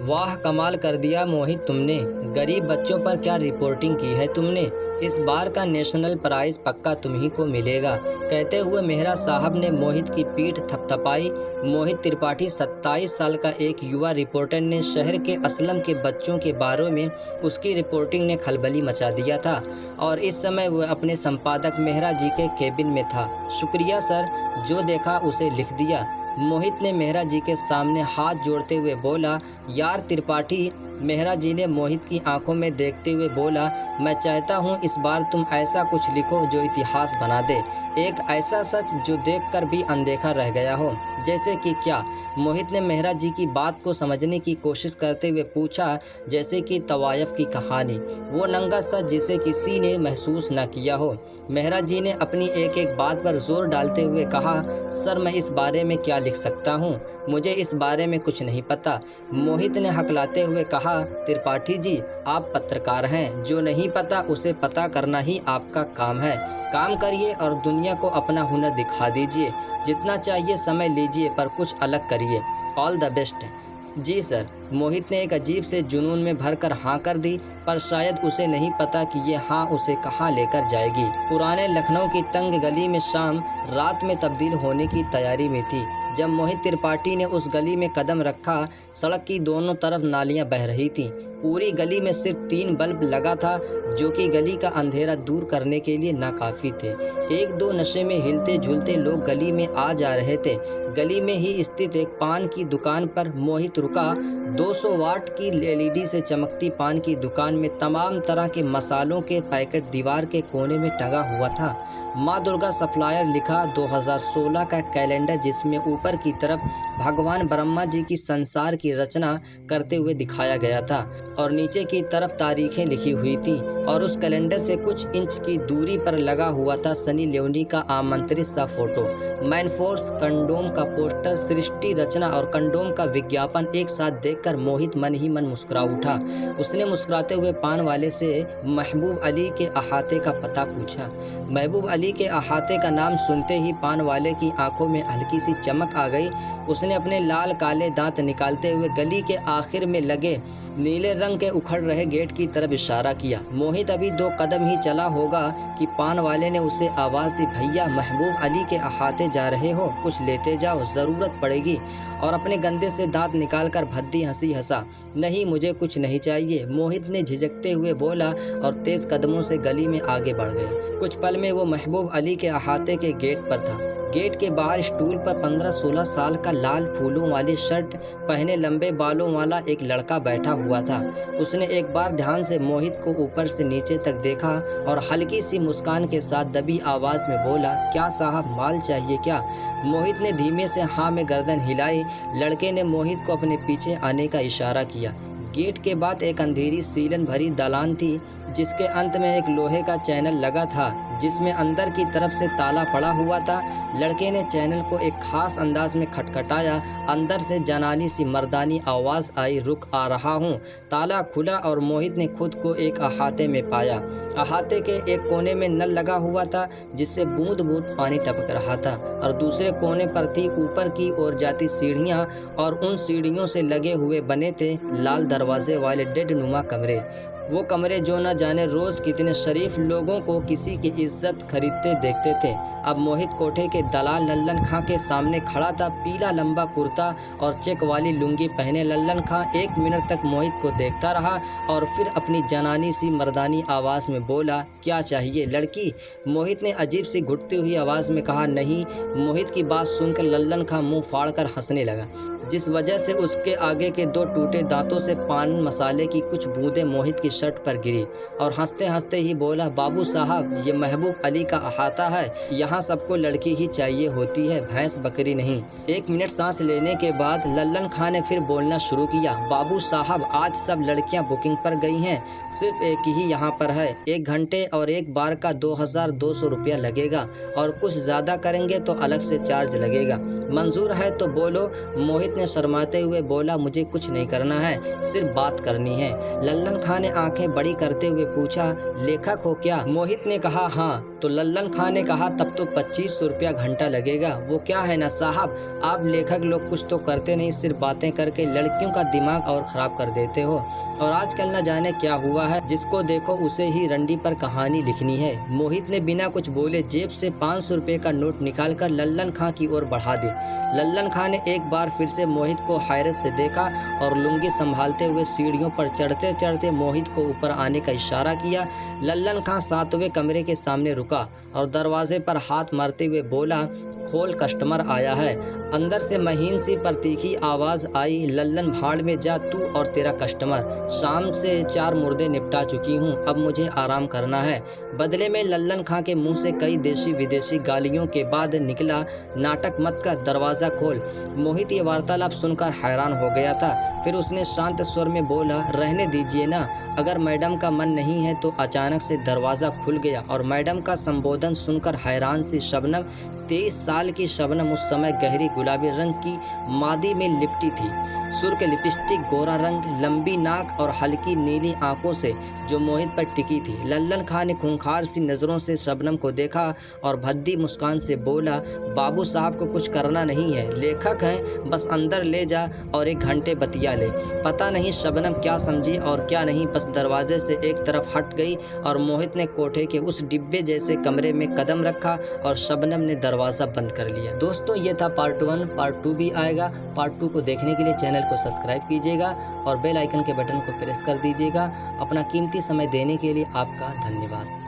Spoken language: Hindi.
वाह कमाल कर दिया मोहित तुमने। गरीब बच्चों पर क्या रिपोर्टिंग की है तुमने। इस बार का नेशनल प्राइज़ पक्का तुम्ही को मिलेगा। कहते हुए मेहरा साहब ने मोहित की पीठ थपथपाई। मोहित त्रिपाठी 27 साल का एक युवा रिपोर्टर ने शहर के असलम के बच्चों के बारे में उसकी रिपोर्टिंग ने खलबली मचा दिया था और इस समय वह अपने संपादक मेहरा जी के केबिन में था। शुक्रिया सर, जो देखा उसे लिख दिया। मोहित ने मेहरा जी के सामने हाथ जोड़ते हुए बोला। यार त्रिपाठी, मेहरा जी ने मोहित की आंखों में देखते हुए बोला, मैं चाहता हूं इस बार तुम ऐसा कुछ लिखो जो इतिहास बना दे। एक ऐसा सच जो देखकर भी अनदेखा रह गया हो। जैसे कि क्या? मोहित ने मेहरा जी की बात को समझने की कोशिश करते हुए पूछा। जैसे कि तवायफ की कहानी, वो नंगा सच जिसे किसी ने महसूस न किया हो। मेहरा जी ने अपनी एक एक बात पर जोर डालते हुए कहा, सर मैं इस बारे में क्या लिख सकता हूँ, मुझे इस बारे में कुछ नहीं पता। मोहित ने हकलाते हुए कहा, त्रिपाठी जी आप पत्रकार हैं, जो नहीं पता उसे पता करना ही आपका काम है। काम करिए और दुनिया को अपना हुनर दिखा दीजिए। जितना चाहिए समय लीजिए पर कुछ अलग करिए। All the best. जी सर। मोहित ने एक अजीब से जुनून में भरकर हाँ कर दी, पर शायद उसे नहीं पता कि ये हाँ उसे कहाँ लेकर जाएगी। पुराने लखनऊ की तंग गली में शाम रात में तब्दील होने की तैयारी में थी। जब मोहित त्रिपाठी ने उस गली में कदम रखा, सड़क की दोनों तरफ नालियां बह रही थीं। पूरी गली में सिर्फ 3 बल्ब लगा था, जो कि गली का अंधेरा दूर करने के लिए नाकाफी थे। एक दो नशे में हिलते झूलते लोग गली में आ जा रहे थे। गली में ही स्थित एक पान की दुकान पर मोहित रुका। 200 वाट की एलईडी से चमकती पान की दुकान में तमाम तरह के मसालों के पैकेट दीवार के कोने में टंगा हुआ था। माँ दुर्गा सप्लायर लिखा 2016 का कैलेंडर, जिसमें ऊपर की तरफ भगवान ब्रह्मा जी की संसार की रचना करते हुए दिखाया गया था और नीचे की तरफ तारीखें लिखी हुई थी। और उस कैलेंडर से कुछ इंच की दूरी पर लगा हुआ था सनी लियोनी का आमंत्रित सा फोटो। मैनफोर्स कंडोम का पोस्टर, सृष्टि रचना और कंडोम का विज्ञापन एक साथ देखकर मोहित मन ही मन मुस्कुरा उठा। उसने मुस्कुराते हुए पान वाले से महबूब अली के अहाते का पता पूछा। महबूब अली के अहाते का नाम सुनते ही पान वाले की आंखों में हल्की सी चमक आ गई। उसने अपने लाल काले दांत निकालते हुए गली के आखिर में लगे नीले रंग के उखड़ रहे गेट की तरफ इशारा किया। मोहित अभी 2 कदम ही चला होगा कि पान वाले ने उसे आवाज़ दी, भैया महबूब अली के अहाते जा रहे हो, कुछ लेते जाओ, ज़रूरत पड़ेगी। और अपने गंदे से दांत निकालकर भद्दी हंसी हंसा। नहीं मुझे कुछ नहीं चाहिए, मोहित ने झिझकते हुए बोला और तेज कदमों से गली में आगे बढ़ गया। कुछ पल में वो महबूब अली के अहाते के गेट पर था। गेट के बाहर स्टूल पर 15-16 साल का लाल फूलों वाली शर्ट पहने लंबे बालों वाला एक लड़का बैठा हुआ था। उसने एक बार ध्यान से मोहित को ऊपर से नीचे तक देखा और हल्की सी मुस्कान के साथ दबी आवाज़ में बोला, क्या साहब माल चाहिए क्या? मोहित ने धीमे से हाँ में गर्दन हिलाई। लड़के ने मोहित को अपने पीछे आने का इशारा किया। गेट के बाद एक अंधेरी सीलन भरी दालान थी, जिसके अंत में एक लोहे का चैनल लगा था, जिसमें अंदर की तरफ से ताला पड़ा हुआ था। लड़के ने चैनल को एक खास अंदाज में खटखटाया। अंदर से जनानी सी मर्दानी आवाज़ आई, रुक आ रहा हूँ। ताला खुला और मोहित ने खुद को एक अहाते में पाया। अहाते के एक कोने में नल लगा हुआ था, जिससे बूंद बूंद पानी टपक रहा था और दूसरे कोने पर थी ऊपर की ओर जाती सीढ़ियाँ और उन सीढ़ियों से लगे हुए बने थे लाल दरवाजे वाले डेड नुमा कमरे। वो कमरे जो न जाने रोज़ कितने शरीफ लोगों को किसी की इज्जत खरीदते देखते थे। अब मोहित कोठे के दलाल लल्लन खां के सामने खड़ा था। पीला लंबा कुर्ता और चेक वाली लुंगी पहने लल्लन खां 1 मिनट तक मोहित को देखता रहा और फिर अपनी जनानी सी मर्दानी आवाज़ में बोला, क्या चाहिए लड़की? मोहित ने अजीब सी घुटती हुई आवाज़ में कहा, नहीं। मोहित की बात सुनकर लल्लन खां मुँह फाड़ कर हंसने लगा, जिस वजह से उसके आगे के 2 टूटे दांतों से पान मसाले की कुछ बूंदें मोहित की शर्ट पर गिरी और हंसते हंसते ही बोला, बाबू साहब ये महबूब अली का अहाता है, यहाँ सबको लड़की ही चाहिए होती है, भैंस बकरी नहीं। 1 मिनट सांस लेने के बाद लल्लन खां ने फिर बोलना शुरू किया, बाबू साहब आज सब लड़कियाँ बुकिंग पर गई हैं, सिर्फ एक ही यहाँ पर है। 1 घंटे और एक बार का 2200 रुपया लगेगा और कुछ ज़्यादा करेंगे तो अलग से चार्ज लगेगा। मंजूर है तो बोलो। मोहित ने शर्माते हुए बोला, मुझे कुछ नहीं करना है, सिर्फ बात करनी है। लल्लन खां ने आंखें बड़ी करते हुए पूछा, लेखक हो क्या? मोहित ने कहा हाँ। तो लल्लन खां ने कहा तब तो 2500 रुपया घंटा लगेगा। वो क्या है ना साहब, आप लेखक लोग कुछ तो करते नहीं, सिर्फ बातें करके लड़कियों का दिमाग और ख़राब कर देते हो। और आजकल न जाने क्या हुआ है, जिसको देखो उसे ही रंडी पर कहानी लिखनी है। मोहित ने बिना कुछ बोले जेब से 500 रुपये का नोट निकालकर लल्लन खां की ओर बढ़ा दे। लल्लन खां ने एक बार फिर से मोहित को हैरत से देखा और लुंगी संभालते हुए सीढ़ियों पर चढ़ते चढ़ते मोहित को ऊपर आने का इशारा किया। लल्लन खां 7वें कमरे के सामने रुका और दरवाजे पर हाथ मारते हुए बोला, खोल, कस्टमर आया है। अंदर से महीन सी पर तीखी आवाज़ आई, लल्लन भाड़ में जा, तू और तेरा कस्टमर। शाम से 4 मुर्दे निपटा चुकी हूँ, अब मुझे आराम करना है। बदले में लल्लन खां के मुंह से कई देशी विदेशी गालियों के बाद निकला, नाटक मत कर, दरवाज़ा खोल। मोहित ये वार्तालाप सुनकर हैरान हो गया था। फिर उसने शांत स्वर में बोला, रहने दीजिए ना, अगर मैडम का मन नहीं है तो। अचानक से दरवाज़ा खुल गया और मैडम का संबोधन सुनकर हैरान सी शबनम, 23 साल की शबनम उस समय गहरी गुलाबी रंग की मादी में लिपटी थी। सुर्ख लिपस्टिक, गोरा रंग, लंबी नाक और हल्की नीली आंखों से जो मोहित पर टिकी थी। लल्लन खां ने खूंखार सी नज़रों से शबनम को देखा और भद्दी मुस्कान से बोला, बाबू साहब को कुछ करना नहीं है, लेखक हैं, बस अंदर ले जा और 1 घंटे बतिया ले। पता नहीं शबनम क्या समझी और क्या नहीं, बस दरवाजे से एक तरफ हट गई और मोहित ने कोठे के उस डिब्बे जैसे कमरे में कदम रखा और शबनम ने दरवाज़ा बंद कर लिया। दोस्तों ये था पार्ट 1, पार्ट 2 भी आएगा। पार्ट 2 को देखने के लिए चैनल को सब्सक्राइब कीजिएगा और बेल आइकन के बटन को प्रेस कर दीजिएगा। अपना कीमती समय देने के लिए आपका धन्यवाद।